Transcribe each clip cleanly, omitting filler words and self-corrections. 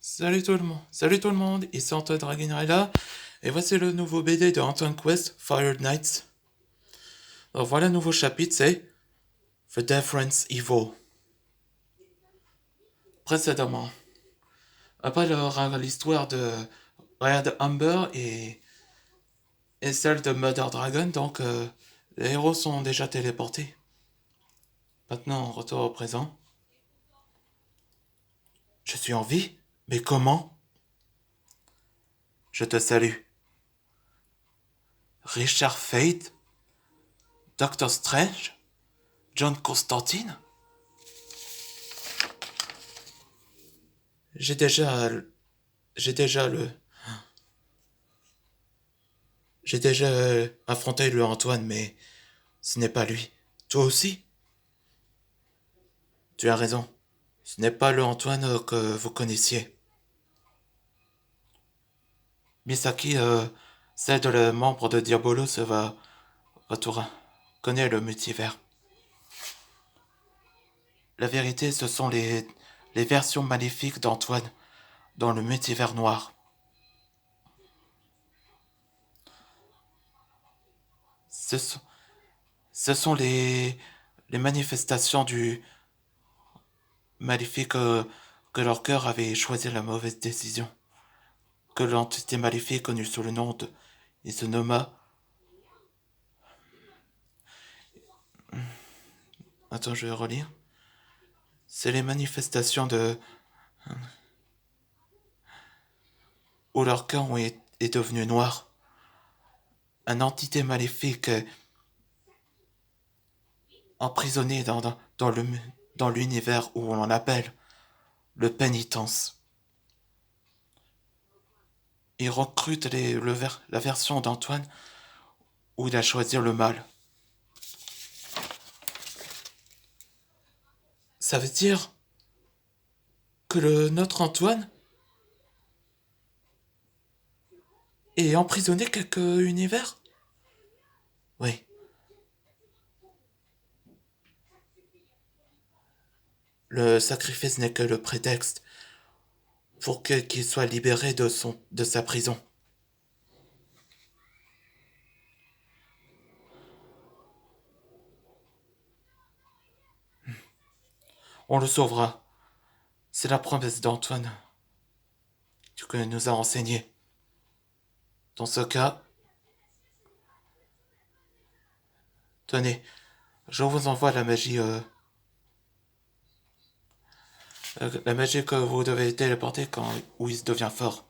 Salut tout le monde, ici Antoine Dragonella, et voici le nouveau BD de Antoine Quest, Fire Knights. Alors voilà le nouveau chapitre, c'est The Difference Evil. Précédemment, après l'histoire de Red Amber et celle de Mother Dragon, donc les héros sont déjà téléportés. Maintenant, on retourne au présent. Je suis en vie? Mais comment? Je te salue. Richard Fate? Doctor Strange? John Constantine? J'ai déjà... J'ai déjà le... J'ai déjà affronté le Antoine, mais ce n'est pas lui. Toi aussi? Tu as raison. Ce n'est pas le Antoine que vous connaissiez. Misaki, celle de le membre de Diabolos, va retourner. Connaît le multivers. La vérité, ce sont les versions maléfiques d'Antoine dans le multivers noir. Ce sont, ce sont les manifestations du maléfique que leur cœur avait choisi la mauvaise décision. Que l'entité maléfique connue sous le nom de... Il se nomma... Attends, je vais relire. C'est les manifestations de... où leur cœur est devenu noir. Une entité maléfique emprisonnée dans l'univers où on l'appelle le pénitence. Il recrute la version d'Antoine où il a choisi le mal. Ça veut dire que notre Antoine est emprisonné quelque univers? Oui. Le sacrifice n'est que le prétexte pour qu'il soit libéré de sa prison. On le sauvera. C'est la promesse d'Antoine que nous a enseigné. Dans ce cas, tenez, je vous envoie la magie que vous devez téléporter où il devient fort.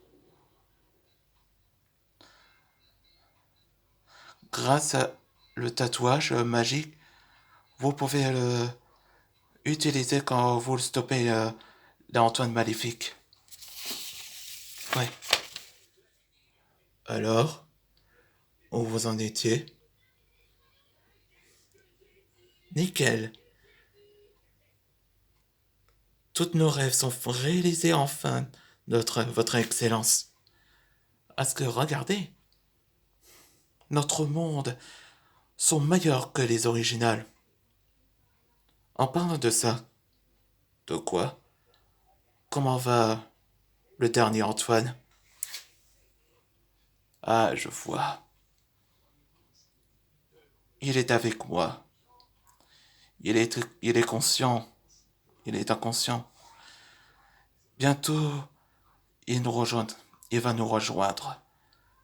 Grâce à le tatouage magique, vous pouvez le utiliser quand vous le stoppez l'Antoine maléfique. Ouais. Alors, où vous en étiez? Nickel. Tous nos rêves sont réalisés enfin, votre Excellence. À ce que regardez, notre monde sont meilleurs que les originales. En parlant de ça, de quoi? Comment va le dernier Antoine? Ah, je vois. Il est avec moi. Il est conscient. Il est inconscient. Bientôt, il nous rejoint. Il va nous rejoindre.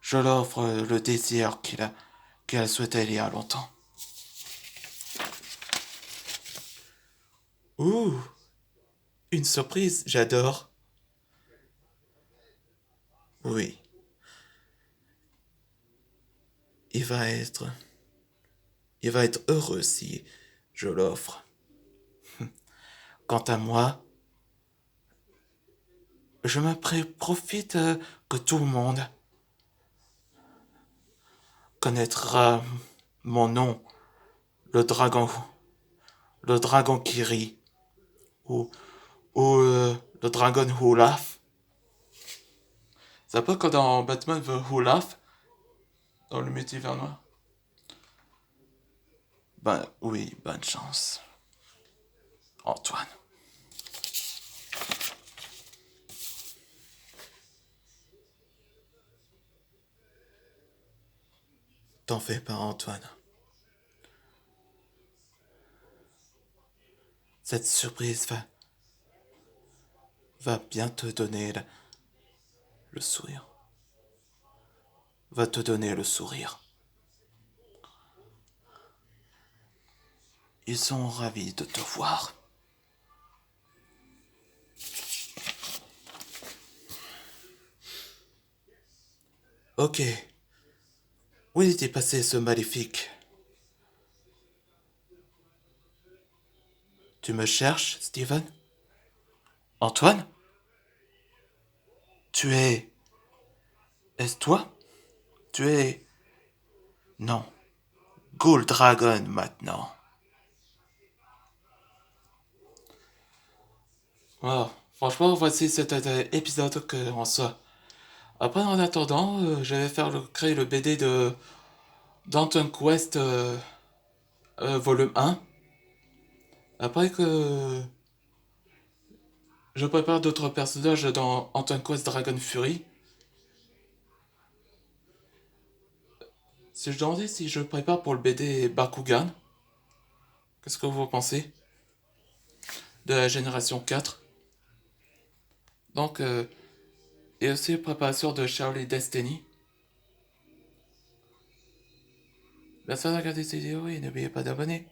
Je l'offre le désir qu'il a souhaité il y a longtemps. Ouh, une surprise, j'adore. Oui, il va être, il va être heureux si je l'offre. Quant à moi, je me profite que tout le monde connaîtra mon nom, le dragon, le dragon qui rit, ou, ou le dragon who laugh. C'est pas comme dans Batman The Who Laugh, dans le multivers noir. Ben oui, bonne chance, Antoine. T'en fais pas, Antoine. Cette surprise va bien te donner le sourire. Va te donner le sourire. Ils sont ravis de te voir. Ok. Où était passé ce maléfique? Tu me cherches, Steven? Antoine? Tu es... Est-ce toi? Tu es... Non. Gold Dragon maintenant. Voilà. Franchement, voici cet épisode que en soit. Après, en attendant, je vais créer le BD de Danton Quest volume 1. Après que je prépare d'autres personnages dans Anton Quest Dragon Fury. Si je demandais si je prépare pour le BD Bakugan, qu'est-ce que vous pensez? De la génération 4. Donc, et aussi préparation de Charlie Destiny. Merci d'avoir regardé cette vidéo et n'oubliez pas d'abonner.